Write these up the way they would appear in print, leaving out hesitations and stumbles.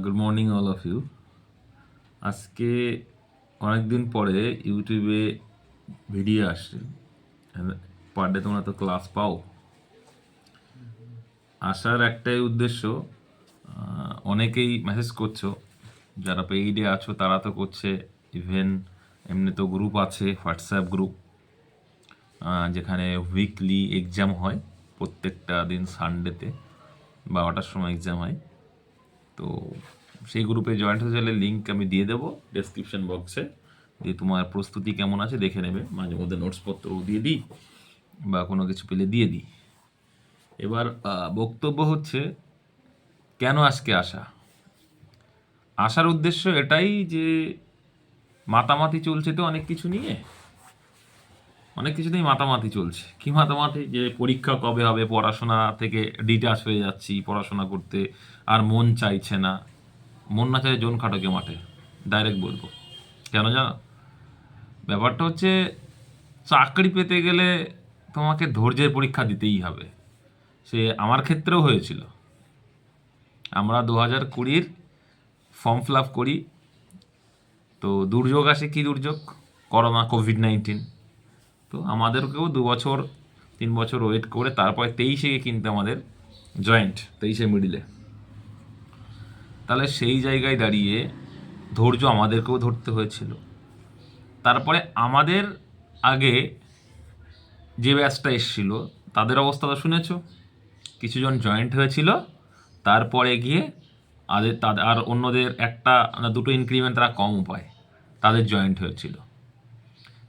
Good morning all of you. আজকে অনেক দিন পরে ইউটিউবে ভিডিও আসছে। পার ডে তোমরা তো ক্লাস পাও। আসার একটাই উদ্দেশ্য, অনেকেই মেসেজ করছো, যারা পেইডে আছো তারা তো করছে, ইভেন এমনি তো গ্রুপ আছে, হোয়াটসঅ্যাপ গ্রুপ, যেখানে উইকলি এক্সাম হয়। প্রত্যেকটা দিন সানডেতে 12টার সময় এক্সাম হয়। তো সেই গ্রুপে জয়েন্ট হতে চাইলে লিঙ্ক আমি দিয়ে দেবো ডেসক্রিপশন বক্সে, দিয়ে তোমার প্রস্তুতি কেমন আছে দেখে নেবে। মাঝে মধ্যে নোটসপত্রও দিয়ে দিই বা কোনো কিছু পেলে দিয়ে দিই। এবার বক্তব্য হচ্ছে কেন আজকে আসার উদ্দেশ্য এটাই যে মাতামাতি চলছে তো অনেক কিছু নিয়ে, অনেক কিছুতেই মাতামাতি চলছে। কি মাতামাতি? যে পরীক্ষা কবে হবে, পড়াশোনা থেকে ডিটাচ হয়ে যাচ্ছি, পড়াশোনা করতে আর মন চাইছে না। মন না চাই জোন খাটোকে মাঠে, ডাইরেক্ট বলবো। কেন জানো? ব্যাপারটা হচ্ছে চাকরি পেতে গেলে তোমাকে ধৈর্যের পরীক্ষা দিতেই হবে। সে আমার ক্ষেত্রেও হয়েছিল। আমরা 2020 ফর্ম ফিল আপ করি, তো দুর্যোগ আসে। কি দুর্যোগ? Corona, COVID-19. তো আমাদেরকেও 2 বছর 3 বছর ওয়েট করে তারপরে 23-এ কিন্তু আমাদের জয়েন্ট, 23-এ মিডিলে। তাহলে সেই জায়গায় দাঁড়িয়ে ধৈর্য আমাদেরকেও ধরতে হয়েছিল। তারপরে আমাদের আগে যে ব্যাচটা এসেছিল তাদের অবস্থা তো শুনেছ। কিছুজন জয়েন্ট হয়েছিল, তারপরে গিয়ে তাদের আর অন্যদের একটা না দুটো ইনক্রিমেন্ট তারা কম পায়, তাদের জয়েন্ট হয়েছিল।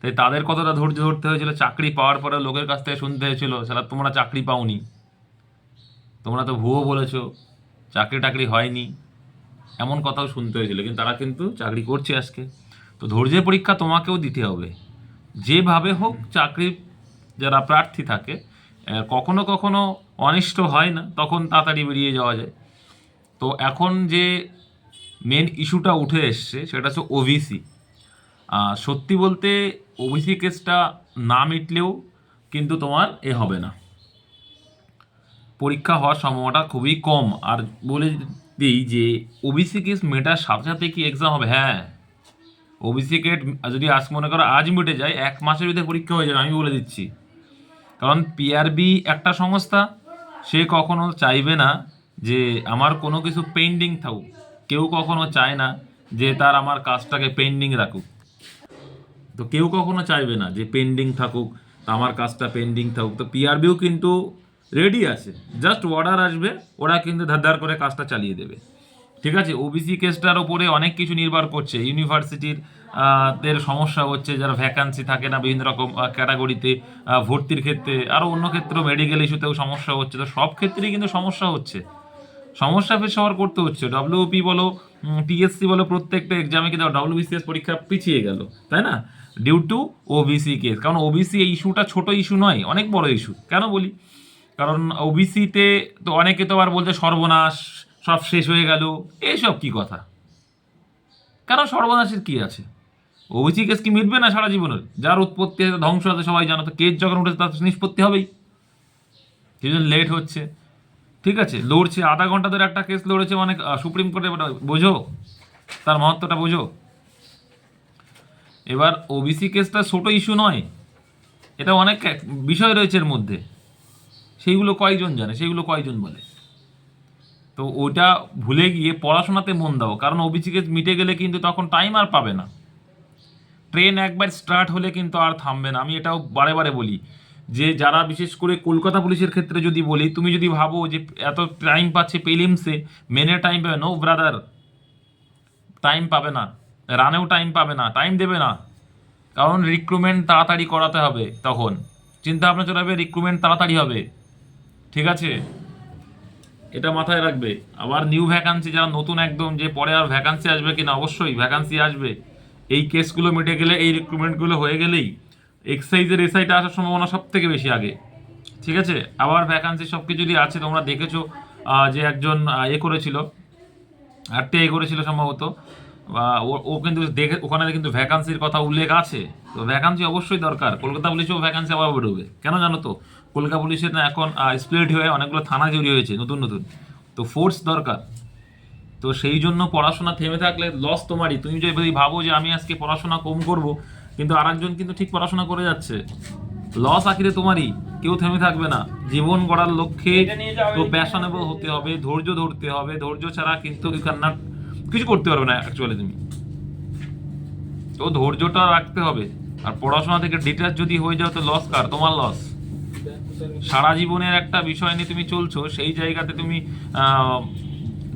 তাই তাদের কতটা ধৈর্য ধরতে হয়েছিল। চাকরি পাওয়ার পরে লোকের কাছ থেকে শুনতে হয়েছিল, সেটা তোমরা চাকরি পাওনি, তোমরা তো ভুয়ো বলেছো, চাকরি টাকরি হয়নি, এমন কথাও শুনতে হয়েছিল। কিন্তু তারা কিন্তু চাকরি করছে আজকে। তো ধৈর্যের পরীক্ষা তোমাকেও দিতে হবে। যেভাবে হোক চাকরি যারা প্রার্থী থাকে, কখনো কখনো অনিষ্ট হয় না, তখন তাড়াতাড়ি বেরিয়ে যাওয়া যায়। তো এখন যে মেন ইস্যুটা উঠে এসছে সেটা হচ্ছে ওবিসি। সত্যি বলতে ওবিসি কেসটা না মিটলেও কিন্তু তোমার হবে না, পরীক্ষা হওয়ার সম্ভাবনাটা খুবই কম। আর বলে দিই যে ওবিসি কেস মেটার সাথে সাথে কি এক্সাম হবে? হ্যাঁ, ওবিসি কেট যদি আজ মনে করো আজ মিটে যায়, 1 মাসের ভিতরে পরীক্ষা হয়ে যাবে, আমি বলে দিচ্ছি। কারণ পিআরবি একটা সংস্থা, সে কখনো চাইবে না যে আমার কোনো কিছু পেন্ডিং থাকুক। কেউ কখনো চায় না যে তার আমার কাজটাকে পেন্ডিং রাখুক। তো কেউ কখনো চাইবে না যে পেন্ডিং থাকুক, আমার কাজটা পেন্ডিং থাকুক। তো পিআরবিও কিন্তু রেডি আছে, জাস্ট অর্ডার আসবে, ওরা কিন্তু ধার করে কাজটা চালিয়ে দেবে। ঠিক আছে, ওবিসি কেসটার ওপরে অনেক কিছু নির্ভর করছে। ইউনিভার্সিটির দের সমস্যা হচ্ছে, যারা ভ্যাকান্সি থাকে না বিভিন্ন রকম ক্যাটাগরিতে, ভর্তির ক্ষেত্রে, আরও অন্য ক্ষেত্রেও মেডিকেল ইস্যুতেও সমস্যা হচ্ছে। তো সব ক্ষেত্রেই কিন্তু সমস্যা হচ্ছে, সমস্যা ফেস সবার করতে হচ্ছে। ডব্লিউপি বলো, টিএসসি বলো, প্রত্যেকটা এক্সামে কিন্তু ডব্লিউবিসিএস পরীক্ষা পিছিয়ে গেল, তাই না? Due to OBC case. কারণ ওবিসি এই ইস্যুটা ছোট ইস্যু নয়, অনেক বড় ইস্যু। কেন বলি? কারণ ওবিসিতে তো অনেকে তো আবার বলছে সর্বনাশ, সব শেষ হয়ে গেল। এইসব কি কথা? কেন সর্বনাশের কি আছে? ওবিসি কেস কি মিটবে না সারা জীবনের? যার উৎপত্তি আছে, ধ্বংস আছে, সবাই জানো। তো কেস যখন উঠেছে তার নিষ্পত্তি হবেই। সেই জন্য লেট হচ্ছে। ঠিক আছে, লড়ছে 1/2 ঘন্টা ধরে একটা কেস লড়েছে, অনেক সুপ্রিম কোর্টে। বোঝো তার মহত্বটা, বোঝো। এবার ওবিসি কেসটা ছোট ইস্যু নয়, এটা অনেক বিষয় রয়েছে এর মধ্যে। সেইগুলো কয়জন জানে, সেইগুলো কয়জন বলে? তো ওইটা ভুলে গিয়ে পড়াশোনাতে মন দাও। কারণ ওবিসি কেস মিটে গেলে কিন্তু তখন টাইম আর পাবে না। ট্রেন একবার স্টার্ট হলে কিন্তু আর থামবে না। আমি এটাও বারে বারে বলি যে যারা বিশেষ করে কলকাতা পুলিশের ক্ষেত্রে যদি বলি, তুমি যদি ভাবো যে এত টাইম পাচ্ছে প্রিলিমসে, মেনে টাইম পাবে, নো ব্রাদার, টাইম পাবে না। রানেও টাইম পাবে না, টাইম দেবে না। কারণ রিক্রুটমেন্ট তাড়াতাড়ি করাতে হবে, তখন চিন্তা ভাবনা চলাবে, রিক্রুটমেন্ট তাড়াতাড়ি হবে। ঠিক আছে, এটা মাথায় রাখবে। আবার নিউ ভ্যাকান্সি, যারা নতুন একদম, যে পরে আর ভ্যাকান্সি আসবে কিনা, অবশ্যই ভ্যাকান্সি আসবে। এই কেসগুলো মিটে গেলে, এই রিক্রুটমেন্টগুলো হয়ে গেলেই এক্সাইজের এসআইটা আসার সম্ভাবনা সব থেকে বেশি আগে। ঠিক আছে, আবার ভ্যাকান্সি সব কিছু যদি আছে, তোমরা দেখেছো যে একজন করেছিল, আরটিআই করেছিল সম্ভবত, বা ও কিন্তু দেখে ওখানে কিন্তু ভ্যাকান্সির কথা উল্লেখ আছে। তো ভ্যাকান্সি অবশ্যই দরকার। কলকাতা পুলিশেও ভ্যাকান্সি আবার বেরোবে। কেন জানো তো? কলকাতা পুলিশের না এখন স্প্লিট হয়ে অনেকগুলো থানা তৈরি হয়েছে নতুন নতুন। তো ফোর্স দরকার। তো সেই জন্য পড়াশোনা থেমে থাকলে লস তোমারই। তুমি যদি ভাবো যে আমি আজকে পড়াশোনা কম করব, কিন্তু আরেকজন কিন্তু ঠিক পড়াশোনা করে যাচ্ছে, লস আখিরে তোমারই। কেউ থেমে থাকবে না। জীবন গড়ার লক্ষ্যে তো প্যাশনেবল হতে হবে, ধৈর্য ধরতে হবে। ধৈর্য ছাড়া কিন্তু ইউ ক্যান নট, কিছু করতে পারবে না অ্যাকচুয়ালি তুমি। তো ধৈর্যটা রাখতে হবে। আর পড়াশোনা থেকে ডিটাচ যদি হয়ে যাও তো লস কার? তোমার লস। সারা জীবনের একটা বিষয় নিয়ে তুমি চলছো, সেই জায়গাতে তুমি আহ,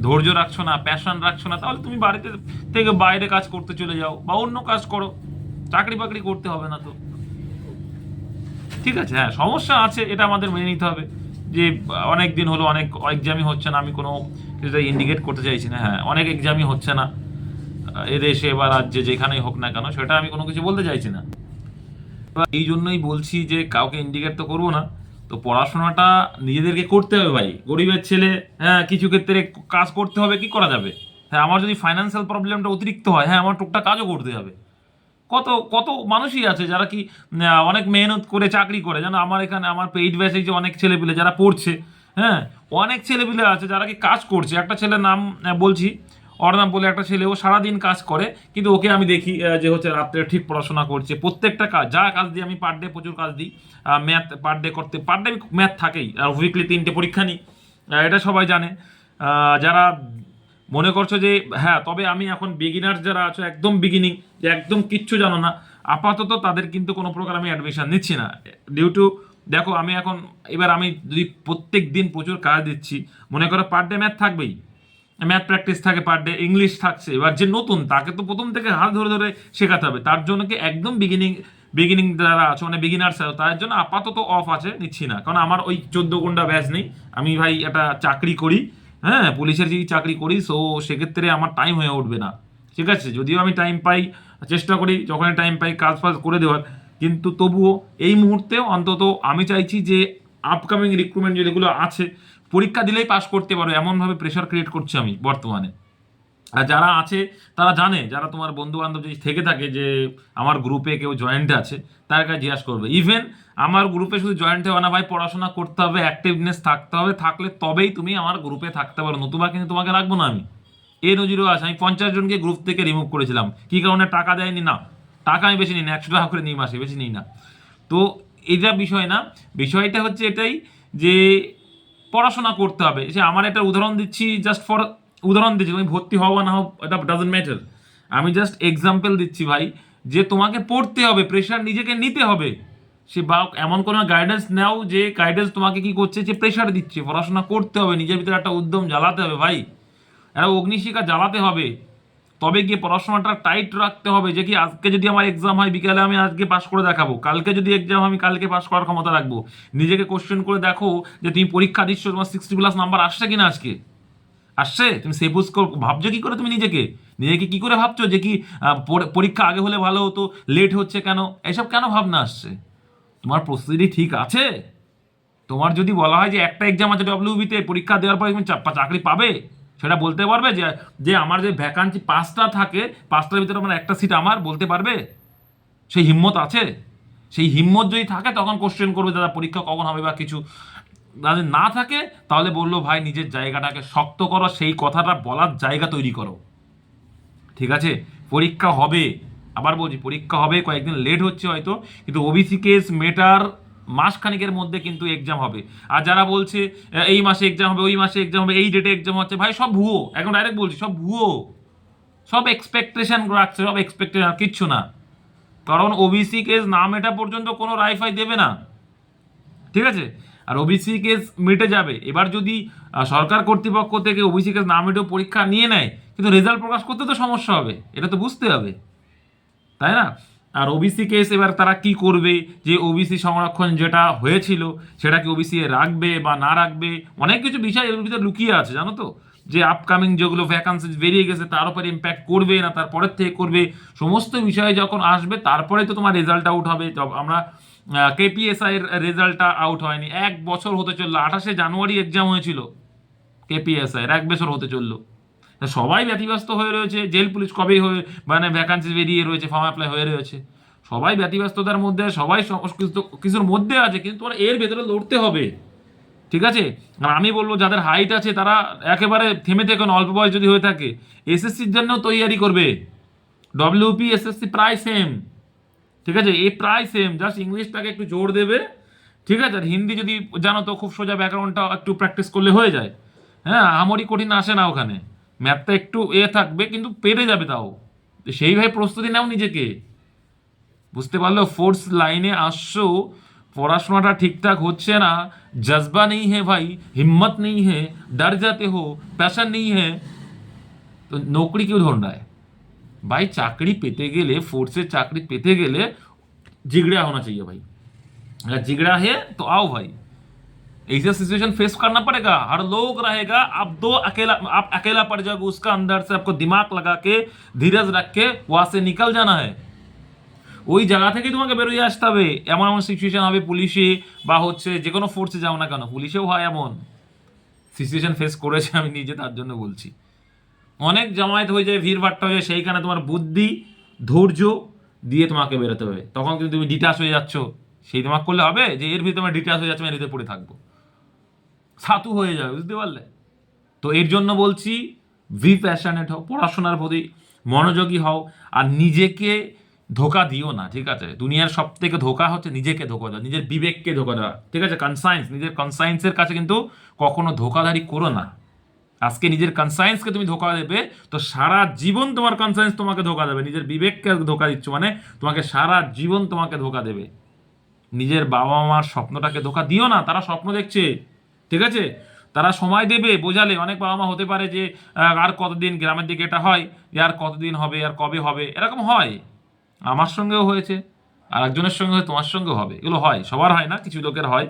ধৈর্য রাখছো না, প্যাশন রাখছো না, তাহলে তুমি বাড়িতে থেকে বাইরে কাজ করতে চলে যাও বা অন্য কাজ করো। চাকরি বাকরি করতে হবে না তো। ঠিক আছে, হ্যাঁ সমস্যা আছে, এটা আমাদের মেনে নিতে হবে যে অনেক দিন হলো অনেক এক্সামই হচ্ছে না। আমি কোনো কিছুটা ইন্ডিকেট করতে চাইছি না, হ্যাঁ অনেক এক্সামই হচ্ছে না এদেশে বা রাজ্যে, যেখানেই হোক না কেন, সেটা আমি কোনো কিছু বলতে চাইছি না। এবার এই জন্যই বলছি যে কাউকে ইন্ডিকেট তো করবো না। তো পড়াশোনাটা নিজেদেরকে করতে হবে ভাই, গরিবের ছেলে। হ্যাঁ কিছু ক্ষেত্রে কাজ করতে হবে, কি করা যাবে। হ্যাঁ আমার যদি ফাইন্যান্সিয়াল প্রবলেমটা অতিরিক্ত হয়, হ্যাঁ আমার টুকটাক কাজও করতে হবে। কত কত মানুষই আছে যারা কি অনেক মেহনত করে চাকরি করে, যেন আমার এখানে আমার পেইড ব্যাচে যে অনেক ছেলেপিলে যারা পড়ছে, হ্যাঁ অনেক ছেলেপিলে আছে যারা কি কাজ করছে। একটা ছেলের নাম বলছি, অর্ণব বলে একটা ছেলে, ও সারাদিন কাজ করে, কিন্তু ওকে আমি দেখি যে হচ্ছে রাত্রে ঠিক পড়াশোনা করছে। প্রত্যেকটা কাজ, যা কাজ দিই আমি পার ডে প্রচুর কাজ দিই, ম্যাথ পার ডে করতে, পার ডে ম্যাথ থাকেই, আর উইকলি 3টে পরীক্ষা নিই, এটা সবাই জানে। যারা মনে করছো যে হ্যাঁ, তবে আমি এখন বিগিনার যারা আছো, একদম বিগিনিং, যে একদম কিচ্ছু জানো না, আপাতত তাদের কিন্তু কোনো প্রকার আমি অ্যাডমিশন নিচ্ছি না। ডিউ টু, দেখো আমি এখন, এবার আমি যদি প্রত্যেক দিন প্রচুর কাজ দিচ্ছি, মনে করো পার ডে ম্যাথ থাকবেই, ম্যাথ প্র্যাকটিস থাকে পার ডে, ইংলিশ থাকছে। এবার যে নতুন, তাকে তো প্রথম থেকে হাত ধরে ধরে শেখাতে হবে। তার জন্য কি একদম বিগিনিং বিগিনিং যারা আছে, মানে বিগিনার্স, তার জন্য আপাতত অফ আছে, নিচ্ছি না। কারণ আমার ওই 14 ঘন্টা ব্যাচ নেই। আমি ভাই একটা চাকরি করি, হ্যাঁ পুলিশের যে চাকরি করি, সো সেক্ষেত্রে আমার টাইম হয়ে উঠবে না। ঠিক আছে, যদিও আমি টাইম পাই, চেষ্টা করি যখনই টাইম পাই কাজ ফাজ করে দেওয়ার, কিন্তু তবুও এই মুহূর্তেও অন্তত আমি চাইছি যে আপকামিং রিক্রুটমেন্ট যেগুলো আছে, পরীক্ষা দিলেই পাশ করতে পারো এমনভাবে প্রেশার ক্রিয়েট করছি আমি বর্তমানে। আর যারা আছে তারা জানে, যারা তোমার বন্ধু বান্ধব যদি থেকে থাকে যে আমার গ্রুপে কেউ জয়েন্ট আছে, তার কাছে জিজ্ঞাসা করবে। ইভেন আমার গ্রুপে শুধু জয়েন্ট হবে না ভাই, পড়াশোনা করতে হবে, অ্যাক্টিভনেস থাকতে হবে, থাকলে তবেই তুমি আমার গ্রুপে থাকতে পারো, নতুবা কিন্তু তোমাকে রাখবো না আমি। এই নজিরও আছে, আমি 50 জনকে গ্রুপ থেকে রিমুভ করেছিলাম। কি কারণে? টাকা দেয়নি না। টাকা আমি বেশি নিই না, 100 টাকা করে নিই মাসে, বেশি নিই না। তো এটা বিষয় না, বিষয়টা হচ্ছে এটাই যে পড়াশোনা করতে হবে। সে আমার একটা উদাহরণ দিচ্ছি, জাস্ট ফর উদাহরণ দিচ্ছি, তুমি ভর্তি হও বা না হও এটা ডাজন্ট ম্যাটার। আমি জাস্ট এক্সাম্পল দিচ্ছি ভাই, যে তোমাকে পড়তে হবে, প্রেশার নিজেকে নিতে হবে। সে বা এমন কোনো গাইডেন্স নাও যে গাইডেন্স তোমাকে কি করছে, যে প্রেশার দিচ্ছে, পড়াশোনা করতে হবে, নিজের ভিতরে একটা উদ্যম জ্বালাতে হবে ভাই, একটা অগ্নিশিখা জ্বালাতে হবে। তবে গিয়ে পড়াশোনাটা টাইট রাখতে হবে, যে কি আজকে যদি আমার এক্সাম হয় বিকালে আমি আজকে পাশ করে দেখাবো, কালকে যদি এক্সাম আমি কালকে পাশ করার ক্ষমতা রাখবো। নিজেকে কোশ্চেন করে দেখো যে তুমি পরীক্ষা দিচ্ছ, তোমার 60+ নাম্বার আসছে কিনা, আজকে আসছে? তুমি সে বুঝ ভাবছো কি করে? তুমি নিজেকে নিজেকে কি করে ভাবছো যে কি পরীক্ষা আগে হলে ভালো হতো, লেট হচ্ছে কেন, এসব কেন ভাবনা আসছে? তোমার প্রস্তুতি ঠিক আছে? তোমার যদি বলা হয় যে একটা এক্সাম আছে ডব্লিউবিতে, পরীক্ষা দেওয়ার পরে তুমি চাকরি পাবে, সেটা বলতে পারবে? যে যে আমার যে ভ্যাকান্সি 5টা থাকে, 5টার ভিতরে আমার একটা সিট আমার, বলতে পারবে? সেই হিম্মত আছে? সেই হিম্মত যদি থাকে তখন কোশ্চেন করবে দাদা পরীক্ষা কখন হবে বা কিছু। যদি না থাকে তাহলে বললো ভাই নিজের জায়গাটাকে শক্ত করো, সেই কথাটা বলার জায়গা তৈরি করো। ঠিক আছে, পরীক্ষা হবে, আবার বলছি পরীক্ষা হবে, কয়েকদিন লেট হচ্ছে হয়তো, কিন্তু ওবিসি কেস মেটার মাসখানিকের মধ্যে কিন্তু এক্সাম হবে। আর যারা বলছে এই মাসে এক্সাম হবে, ওই মাসে এক্সাম হবে, এই ডেটে এক্সাম হচ্ছে, ভাই সব ভুয়ো, এখন ডাইরেক্ট বলছি সব ভুয়ো, সব এক্সপেকটেশন রাখছে, সব এক্সপেকটেশন, কিচ্ছু না। কারণ ওবিসি কেস না মেটা পর্যন্ত কোনো রাইফাই দেবে না। ঠিক আছে, আর ওবিসি কেস মিটে যাবে। এবার যদি সরকার কর্তৃপক্ষ থেকে ওবিসি কেস না মেটেও পরীক্ষা নিয়ে নেয়, কিন্তু রেজাল্ট প্রকাশ করতে তো সমস্যা হবে, এটা তো বুঝতে হবে, তাই না? আর ওবিসি কেস এবার তারা কি করবে, যে ওবিসি সংরক্ষণ যেটা হয়েছিল সেটা কি ওবিসি রাখবে বা না রাখবে, অনেক কিছু বিষয় এর ভিতরে লুকিয়ে আছে জানো তো। যে আপকামিং যেগুলো ভ্যাকান্সি বেরিয়ে গেছে তার উপরে ইম্প্যাক্ট করবে না তারপরের থেকে করবে, সমস্ত বিষয় যখন আসবে তারপরে তো তোমার রেজাল্ট আউট হবে। আমরা কেপিএসআই এর রেজাল্টটা আউট হয়নি, 1 বছর হতে চললো, 28শে জানুয়ারি এক্সাম হয়েছিল কেপিএসআই এর, 1 বছর হতে চললো। সবাই ব্যতিব্যস্ত হয়ে রয়েছে, জেল পুলিশ কবেই হয়ে মানে ভ্যাকান্সি বেরিয়ে রয়েছে, ফর্ম অ্যাপ্লাই হয়ে রয়েছে, সবাই ব্যতিব্যস্ততার মধ্যে, সবাই কিছুর মধ্যে আছে, কিন্তু তোমার এর ভেতরে লড়তে হবে। ঠিক আছে? আর আমি বলবো যাদের হাইট আছে তারা একেবারে থেমে থেকে অল্প বয়স যদি হয়ে থাকে এসএসসির জন্য তৈয়ারি করবে। ডব্লিউপি এসএসসি প্রায় সেম, ঠিক আছে? এই প্রায় সেম, জাস্ট ইংলিশটাকে একটু জোর দেবে, ঠিক আছে? আর হিন্দি যদি জানো তো খুব সোজা, ব্যাকরণটা একটু প্র্যাকটিস করলে হয়ে যায়। হ্যাঁ, আহামরি কঠিন আসে না ওখানে, ম্যাথটা একটু থাকবে কিন্তু পেরে যাবে। তাও সেইভাবে প্রস্তুতি নাও নিজেকে, বুঝতে পারলো? ফোর্স লাইনে আসছো, পড়াশোনাটা ঠিকঠাক হচ্ছে না, জজবা নেই হে ভাই, হিম্মত নেই হে, ডর যাতে হো, প্যাশন নেই হে, তো নৌকরি কেউ ढूंढ रहा है भाई? चाकरी पेते गेले, फोर्सेस चाकरी पेते गेले जिगड़ा होना चाहिए भाई। अगर जिगड़ा है तो आओ भाई, ऐसा सिचुएशन फेस करना पड़ेगा, हर लोग रहेगा, आप अकेला पड़ जाओगे उसका, अंदर से आपको दिमाग लगा के धीरज रख के वहां से निकल जाना है। ওই জায়গা থেকে তোমাকে বেরোয় আসতে হবে। এমন এমন সিচুয়েশন হবে পুলিশে বা হচ্ছে যে কোনো ফোর্সে যাও না কেন, পুলিশেও হয় এমন সিচুয়েশন ফেস করেছে আমি নিজে, তার জন্য বলছি। অনেক জামায়াত হয়ে যায়, ভিড়ভাট্টা হয়ে যায়, সেইখানে তোমার বুদ্ধি ধৈর্য দিয়ে তোমাকে বেরোতে হবে। তখন কিন্তু তুমি ডিটাচ হয়ে যাচ্ছ, সেই দিমাগ করলে হবে যে এর ভিতরে আমার ডিটাচ হয়ে যাচ্ছে, আমি এর ভিতরে পড়ে থাকবো, ছাতু হয়ে যাবে, বুঝতে পারলে? তো এর জন্য বলছি ভি প্যাশনেট হও, পড়াশোনার প্রতি মনোযোগী হও, আর নিজেকে ধোকা দিও না, ঠিক আছে? দুনিয়ার সব থেকে ধোকা হচ্ছে নিজেকে ধোকা দেওয়া, নিজের বিবেককে ধোকা দেওয়া, ঠিক আছে? কনসায়েন্স, নিজের কনসায়েন্সের কাছে কিন্তু কখনো ধোকাধারি করো না। আজকে নিজের কনসায়েন্সকে তুমি ধোকা দেবে তো সারা জীবন তোমার কনসায়েন্স তোমাকে ধোকা দেবে। নিজের বিবেককে ধোকা দিচ্ছ মানে তোমাকে সারা জীবন তোমাকে ধোকা দেবে। নিজের বাবা মার স্বপ্নটাকে ধোকা দিও না, তারা স্বপ্ন দেখছে, ঠিক আছে? তারা সময় দেবে বোঝালে। অনেক বাবা মা হতে পারে যে আর কতদিন, গ্রামের দিকে এটা হয় যে আর কতদিন হবে, আর কবে হবে, এরকম হয়। আমার সঙ্গেও হয়েছে, আর একজনের সঙ্গে হয়, তোমার সঙ্গেও হবে, এগুলো হয়, সবার হয় না, কিছু লোকের হয়,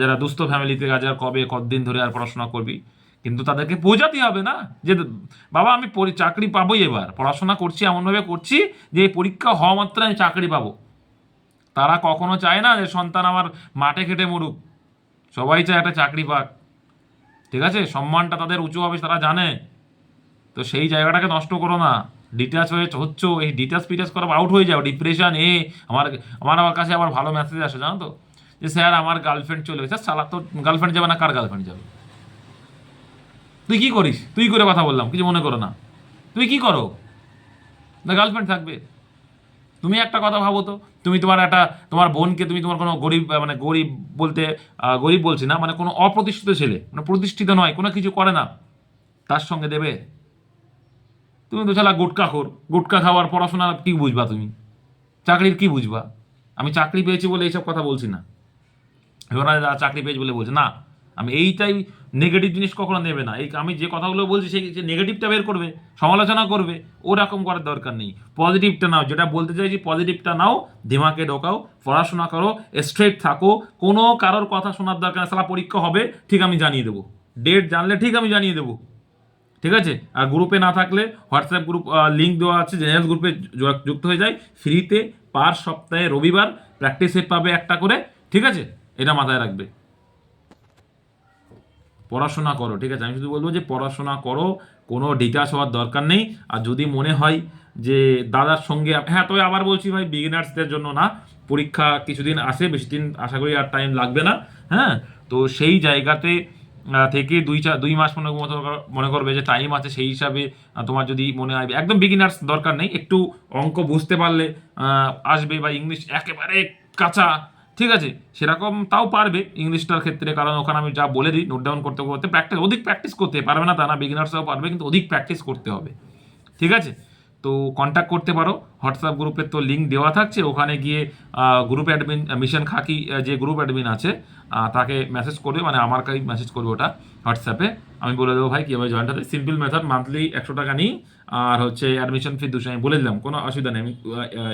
যারা দুস্থ ফ্যামিলি থেকে আজ আর কবে কতদিন ধরে আর পড়াশোনা করবি। কিন্তু তাদেরকে বোঝাতে হবে না যে বাবা আমি চাকরি পাবোই, এবার পড়াশোনা করছি, এমনভাবে করছি যে এই পরীক্ষা হওয়া মাত্র আমি চাকরি পাবো। তারা কখনো চায় না যে সন্তান আমার মাঠে খেটে মরুক, সবাই চায় একটা চাকরি পাক, ঠিক আছে? সম্মানটা তাদের উঁচু হবে, তারা জানে। তো সেই জায়গাটাকে নষ্ট করো না। ডিটাচ হচ্ছ, এই ডিটাচ পিটাচ করা আউট হয়ে যাও, ডিপ্রেশন আমার আমার কাছে আবার ভালো মেসেজ আসে, জানো তো, যে স্যার আমার গার্লফ্রেন্ড চলে গেছে। সালা তো গার্লফ্রেন্ড যাবে না, কার গার্লফ্রেন্ড যাবে? তুই কি করিস? তুই করে কথা বললাম, কিছু মনে করো না। তুই কি করো? না গার্লফ্রেন্ড থাকবে? তুমি একটা কথা ভাবো তো, তুমি তোমার বোনকে, তুমি তোমার কোনো গরিব, মানে গরিব বলতে গরিব বলছি না, মানে কোনো অপ্রতিষ্ঠিত ছেলে, মানে প্রতিষ্ঠিত নয়, কোনো কিছু করে না, তার সঙ্গে দেবে? তুমি তো শালা গুটকা খাওয়ার পড়াশোনা কি বুঝবা তুমি? চাকরির কি বুঝবা? আমি চাকরি পেয়েছি বলে এইসব কথা বলছি না, এবার চাকরি পেয়েছি বলে বলছে না। আমি এইটাই, নেগেটিভ জিনিস কখনো নেবে না। এই আমি যে কথাগুলো বলছি সেই নেগেটিভটা বের করবে, সমালোচনা করবে, ওরকম করার দরকার নেই। পজিটিভটা নাও, যেটা বলতে চাইছি পজিটিভটা নাও, দিমাগে ঢোকাও, পড়াশোনা করো, স্ট্রেট থাকো, কোনো কারোর কথা শোনার দরকার নেই। সালা পরীক্ষা হবে ঠিক আমি জানিয়ে দেবো, ডেট জানলে ঠিক আমি জানিয়ে দেবো, ঠিক আছে? আর গ্রুপে না থাকলে হোয়াটসঅ্যাপ গ্রুপ লিঙ্ক দেওয়া আছে, জেনারেল গ্রুপে যুক্ত হয়ে যায় ফ্রিতে, পার সপ্তাহে রবিবার প্র্যাকটিস সেট পাবে একটা করে, ঠিক আছে? এটা মাথায় রাখবে। পড়াশোনা করো, ঠিক আছে? আমি শুধু বলবো যে পড়াশোনা করো, কোনো ডিটাচ হওয়ার দরকার নেই। আর যদি মনে হয় যে দাদার সঙ্গে, হ্যাঁ, তবে আবার বলছি ভাই, বিগিনার্সদের জন্য না, পরীক্ষা কিছুদিন আসে, বেশি দিন আশা করি আর টাইম লাগবে না। হ্যাঁ, তো সেই জায়গাতে থেকে 2 মাস মনে করবে যে টাইম আছে, সেই হিসাবে তোমার যদি মনে হয় একদম বিগিনার্স দরকার নেই, একটু অঙ্ক বুঝতে পারলে আসবে, বা ইংলিশ একেবারে কাঁচা, ঠিক আছে, সেরকম তাও পারবে ইংলিশটার ক্ষেত্রে, কারণ ওখানে আমি যা বলে দিই নোট ডাউন করতে করতে অধিক প্র্যাকটিস করতে পারবে না তা না, বিগিনার্সরাও পারবে, কিন্তু অধিক প্র্যাকটিস করতে হবে, ঠিক আছে? তো কন্ট্যাক্ট করতে পারো, হোয়াটসঅ্যাপ গ্রুপের তো লিঙ্ক দেওয়া থাকছে, ওখানে গিয়ে গ্রুপ অ্যাডমিন মিশন খাকি যে গ্রুপ অ্যাডমিন আছে তাকে মেসেজ করবে, মানে আমার কাছে মেসেজ করবে ওটা হোয়াটসঅ্যাপে, আমি বলে দেবো ভাই কীভাবে জয়েন্ট হতে। সিম্পল মেথড, মান্থলি 100 টাকা নিই, আর হচ্ছে অ্যাডমিশন ফি 200, আমি বলে দিলাম, কোনো অসুবিধা নেই, আমি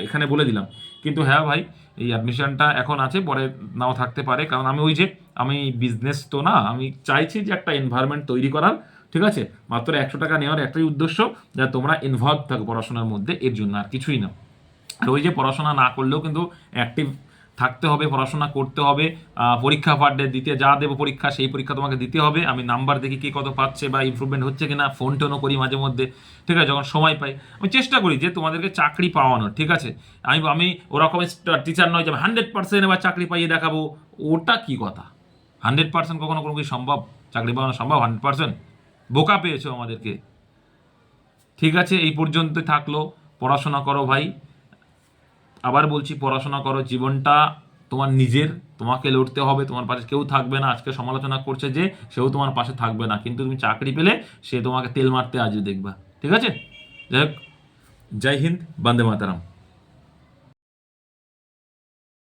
এখানে বলে দিলাম। কিন্তু হ্যাঁ ভাই, এই অ্যাডমিশনটা এখন আছে, পরে নাও থাকতে পারে, কারণ আমি বিজনেস তো না, আমি চাইছি যে একটা এনভায়রনমেন্ট তৈরি করার, ঠিক আছে? মাত্র 100 টাকা নেওয়ার একটাই উদ্দেশ্য, যা তোমরা ইনভলভ থাকো পড়াশোনার মধ্যে, এর জন্য আর কিছুই না। আর ওই যে পড়াশোনা না করলেও কিন্তু অ্যাক্টিভ থাকতে হবে, পড়াশোনা করতে হবে, পরীক্ষা পার ডে দিতে, যা দেবো পরীক্ষা, সেই পরীক্ষা তোমাকে দিতে হবে। আমি নাম্বার দেখি কে কত পাচ্ছে বা ইমপ্রুভমেন্ট হচ্ছে কিনা, ফোন টোনও করি মাঝে মধ্যে, ঠিক আছে? যখন সময় পাই আমি চেষ্টা করি যে তোমাদেরকে চাকরি পাওয়ানোর, ঠিক আছে? আমি ওরকম টিচার নয় যে 100% এবার চাকরি পাইয়ে দেখাবো, ওটা কি কথা? 100% কখনো কোনো কিছু সম্ভব? চাকরি পাওয়ানো সম্ভব 100%? বোকা পেয়েছো আমাদেরকে। ঠিক আছে, এই পর্যন্তই থাকলো। পড়াশোনা করো ভাই, আবার বলছি পড়াশোনা করো। জীবনটা তোমার নিজের, তোমাকে লড়তে হবে, তোমার পাশে কেউ থাকবে না। আজকে সমালোচনা করছে যে, সেও তোমার পাশে থাকবে না, কিন্তু তুমি চাকরি পেলে সে তোমাকে তেল মারতে আসবে, দেখবা। ঠিক আছে, যাই হোক, জয় হিন্দ, বন্দে মাতারাম।